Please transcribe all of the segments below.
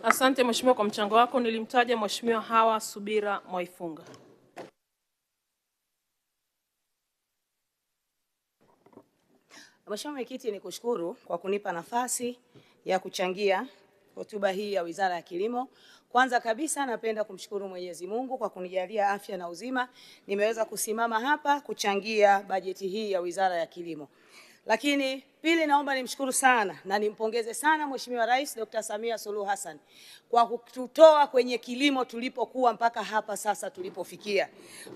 Asante Mheshimiwa kwa mchango wako. Nilimtaja Mheshimiwa Hawa Subira Mwaifunga. Mheshimiwa Mwenyekiti, nikushukuru kwa kunipa nafasi ya kuchangia hotuba hii ya Wizara ya Kilimo. Kwanza kabisa napenda kumshukuru Mwenyezi Mungu kwa kunijalia afya na uzima. Nimeweza kusimama hapa kuchangia bajeti hii ya Wizara ya Kilimo. Lakini pili, naomba nimshukuru sana na nimpongeze sana Mheshimiwa Rais Dr. Samia Suluhu Hassan kwa kututoa kwenye kilimo tulipokuwa mpaka hapa sasa tulipofikia.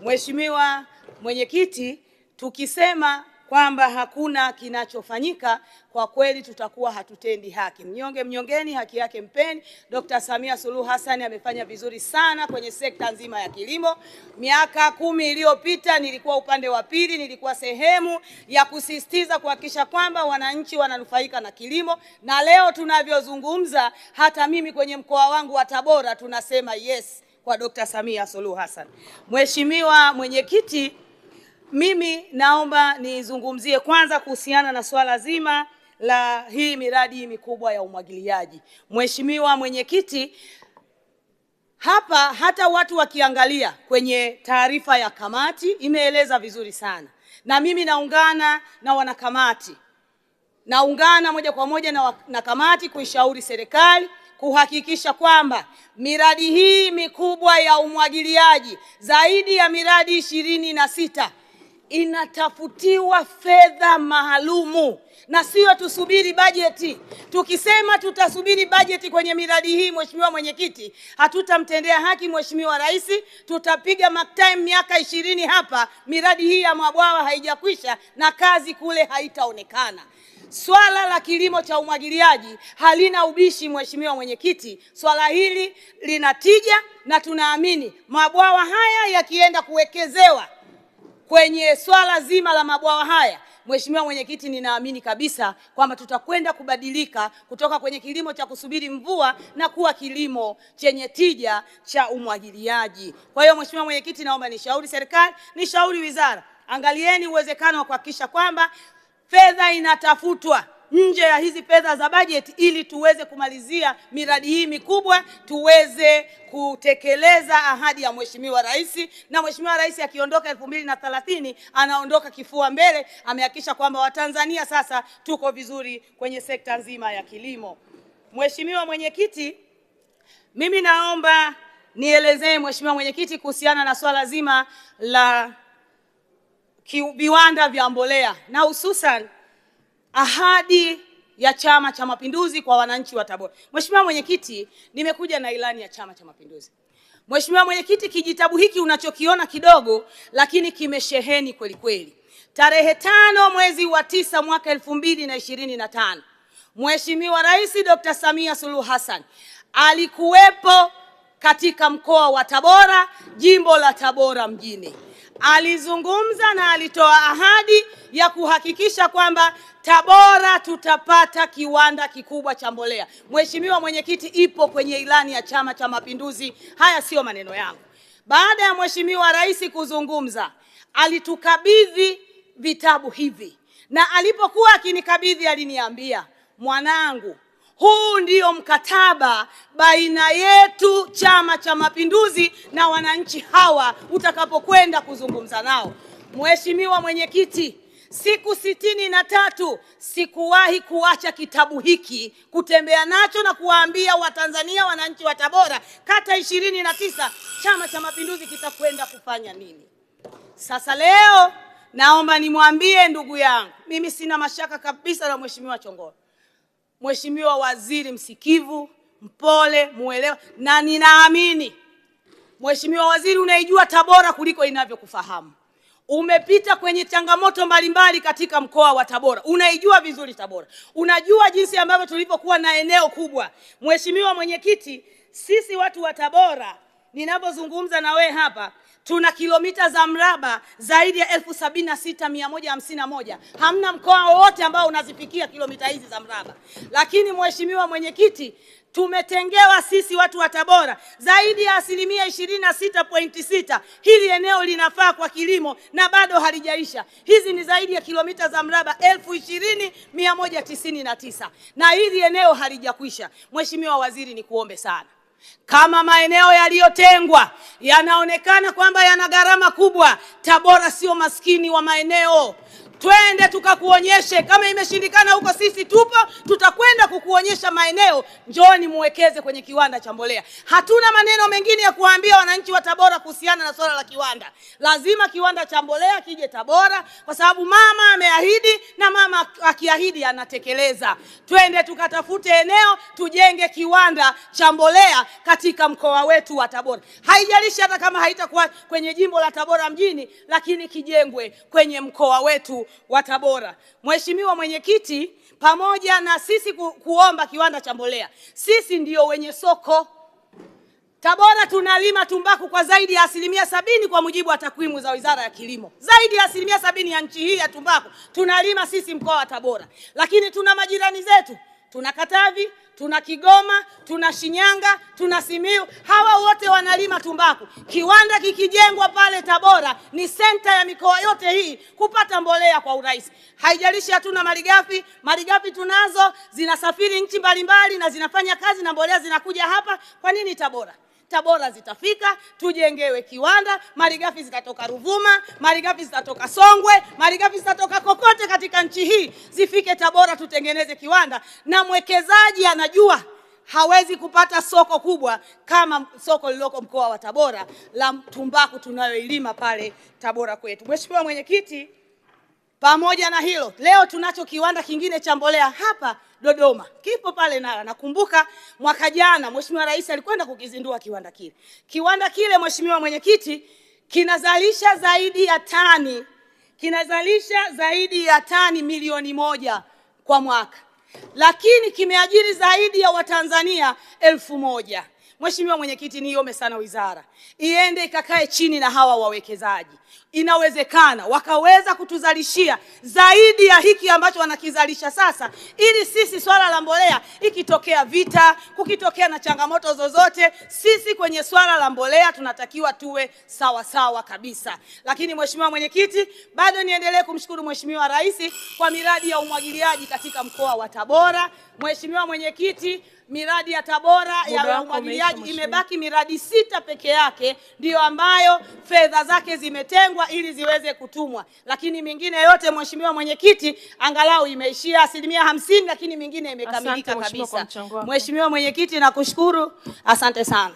Mheshimiwa Mwenyekiti, tukisema kwamba hakuna kinachofanyika, kwa kweli tutakuwa hatutendi haki. Mnyonge mnyongeni, haki yake mpeni. Dr. Samia Suluhu Hassan amefanya vizuri sana kwenye sekta nzima ya kilimo. Miaka 10 iliyopita nilikuwa upande wa pili, nilikuwa sehemu ya kusisitiza kuhakikisha kwamba wananchi wananufaika na kilimo, na leo tunavyozungumza hata mimi kwenye mkoa wangu wa Tabora tunasema yes kwa Dr. Samia Suluhu Hassan. Mheshimiwa Mwenyekiti, mimi naomba nizungumzie kwanza kuhusiana na swala zima la hii miradi mikubwa ya umwagiliaji. Mheshimiwa Mwenyekiti, hapa hata watu wakiangalia kwenye taarifa ya kamati imeeleza vizuri sana. Na mimi naungana na wanakamati. Naungana moja kwa moja na kamati kuishauri serikali kuhakikisha kwamba miradi hii mikubwa ya umwagiliaji zaidi ya miradi 26 inatafutiwa fedha maalumu, na sio tusubiri bajeti. Tukisema tutasubiri bajeti kwenye miradi hii, Mheshimiwa Mwenyekiti, hatutamtendea haki Mheshimiwa Rais. Tutapiga mark time miaka 20 hapa, miradi hii ya mabwawa haijakwisha na kazi kule haitaonekana. Swala la kilimo cha umwagiliaji halina ubishi Mheshimiwa Mwenyekiti. Swala hili linatija na tunaamini mabwawa haya yakienda kuwekezewa kwenye swala zima la mabwawa haya, Mheshimiwa Mwenyekiti, ninaamini kabisa kwamba tutakwenda kubadilika kutoka kwenye kilimo cha kusubiri mvua na kuwa kilimo chenye tija cha umwagiliaji. Kwa hiyo Mheshimiwa Mwenyekiti, naomba nishauri serikali, nishauri wizara, angalieni uwezekano wa kuhakikisha kwamba fedha inatafutwa nje ya hizi fedha za bajeti ili tuweze kumalizia miradi hii mikubwa, tuweze kutekeleza ahadi ya Mheshimiwa Rais. Na Mheshimiwa Rais akiondoka 2030 anaondoka kifua mbele, amehakikisha kwamba Watanzania sasa tuko vizuri kwenye sekta nzima ya kilimo. Mheshimiwa Mwenyekiti, mimi naomba nielezee Mheshimiwa Mwenyekiti kuhusiana na swala zima la viwanda vya mbolea na hususan ahadi ya Chama cha Mapinduzi kwa wananchi wa Tabora. Mheshimiwa Mwenyekiti, nimekuja na ilani ya Chama cha Mapinduzi. Mheshimiwa Mwenyekiti, kijitabu hiki unachokiona kidogo lakini kimesheheni kweli kweli. Tarehe 5 mwezi wa 9 mwaka 2025, Mheshimiwa Rais Dr. Samia Suluhu Hassan alikuwepo katika mkoa wa Tabora, jimbo la Tabora mjini. Alizungumza na alitoa ahadi ya kuhakikisha kwamba Tabora tutapata kiwanda kikubwa cha mbolea. Mheshimiwa Mwenyekiti, ipo kwenye ilani ya Chama cha Mapinduzi. Haya sio maneno yangu. Baada ya Mheshimiwa Rais kuzungumza, alitukabidhi vitabu hivi. Na alipokuwa akinikabidhi aliniambia, mwanangu, huu ndio mkataba baina yetu Chama cha Mapinduzi na wananchi hawa utakapokwenda kuzungumza nao. Mheshimiwa Mwenyekiti, siku 63 sikuwahi kuacha kitabu hiki kutembea nacho na kuwaambia Watanzania, wananchi wa Tabora, kata 29 Chama cha Mapinduzi kitakwenda kufanya nini. Sasa leo naomba nimwambie ndugu yangu, mimi sina mashaka kabisa na Mheshimiwa Chongolo. Mheshimiwa Waziri msikivu, mpole, muelewa, na ninaamini Mheshimiwa Waziri unaijua Tabora kuliko inavyokufahamu. Umepita kwenye changamoto mbalimbali katika mkoa wa Tabora. Unaijua vizuri Tabora. Unajua jinsi ambavyo tulipokuwa na eneo kubwa. Mheshimiwa Mwenyekiti, sisi watu wa Tabora ninapozungumza na we hapa, tuna kilomita za mraba zaidi ya 76,151. Hamna mkoa wowote ambao unazifikia kilomita hizi za mraba. Lakini Mheshimiwa Mwenyekiti, tumetengewa sisi watu wa Tabora zaidi ya 26.6%. Hili eneo linafaa kwa kilimo na bado halijaisha. Hizi ni zaidi ya kilomita za mraba 20,199 na hili eneo halijakwisha. Mheshimiwa Waziri, nikuombe sana, kama maeneo yaliyotengwa yanaonekana kwamba yana gharama kubwa, Tabora sio maskini wa maeneo. Twende tukakuonyeshe. Kama imeshindikana huko, sisi tupo, tutakwenda kukuonyesha maeneo. Njooni muwekeze kwenye kiwanda cha mbolea. Hatuna maneno mengine ya kuambia wananchi wa Tabora kuhusiana na swala la kiwanda. Lazima kiwanda cha mbolea kije Tabora, kwa sababu mama ameahidi, na mama akiahidi anatekeleza. Twende tukatafute eneo, tujenge kiwanda cha mbolea katika mkoa wetu wa Tabora. Haijalishi hata kama haitakuwa kwenye jimbo la Tabora mjini, lakini kijengwe kwenye mkoa wetu wa Tabora. Mheshimiwa Mwenyekiti, pamoja na sisi kuomba kiwanda cha mbolea, sisi ndio wenye soko. Tabora tunalima tumbaku kwa zaidi ya 70% kwa mujibu wa takwimu za Wizara ya Kilimo. Zaidi ya 70% ya nchi hii ya tumbaku tunalima sisi mkoa wa Tabora. Lakini tuna majirani zetu, tuna Katavi, tuna Kigoma, tuna Shinyanga, tuna Simiyu. Hawa wote wanalima tumbaku. Kiwanda kikijengwa pale Tabora, ni senta ya mikoa yote hii kupata mbolea kwa urahisi. Haijalishi hatuna malighafi, malighafi tunazo, zinasafiri nchi mbalimbali na zinafanya kazi na mbolea zinakuja hapa. Kwa nini Tabora? Tabora zitafika, tujengewe kiwanda, malighafi zitatoka Ruvuma, malighafi zitatoka Songwe, malighafi zitatoka kokote katika nchi hii, zifike Tabora, tutengeneze kiwanda. Na mwekezaji anajua hawezi kupata soko kubwa kama soko lililoko mkoa wa Tabora la tumbaku tunayoilima pale Tabora kwetu. Mheshimiwa Mwenyekiti, pamoja na hilo, leo tunacho kiwanda kingine cha mbolea hapa Dodoma. Kipo pale Nala. Nakumbuka mwaka jana Mheshimiwa Rais alikwenda kukizindua kiwanda kile. Kiwanda kile, Mheshimiwa Mwenyekiti, kinazalisha zaidi ya tani milioni 1 kwa mwaka. Lakini kimeajiri zaidi ya Watanzania 1,000. Mheshimiwa Mwenyekiti, niombe sana wizara iende ikakae chini na hawa wawekezaji. Inawezekana wakaweza kutuzalishia zaidi ya hiki ambacho wanakizalisha sasa, ili sisi swala la mbolea, ikitokea vita, kukitokea na changamoto zozote, sisi kwenye swala la mbolea tunatakiwa tuwe sawa sawa kabisa. Lakini Mheshimiwa Mwenyekiti, bado niendelee kumshukuru Mheshimiwa Rais kwa miradi ya umwagiliaji katika mkoa wa Tabora. Mheshimiwa Mwenyekiti, miradi ya Tabora ya umwagiliaji imebaki miradi 6 peke yake ndio ambayo fedha zake zimetengwa ili ziweze kutumwa. Lakini mingine yote, Mheshimiwa Mwenyekiti, angalau imeishia 50%, lakini mingine imekamilika kabisa. Mheshimiwa Mwenyekiti, nakushukuru. Asante sana.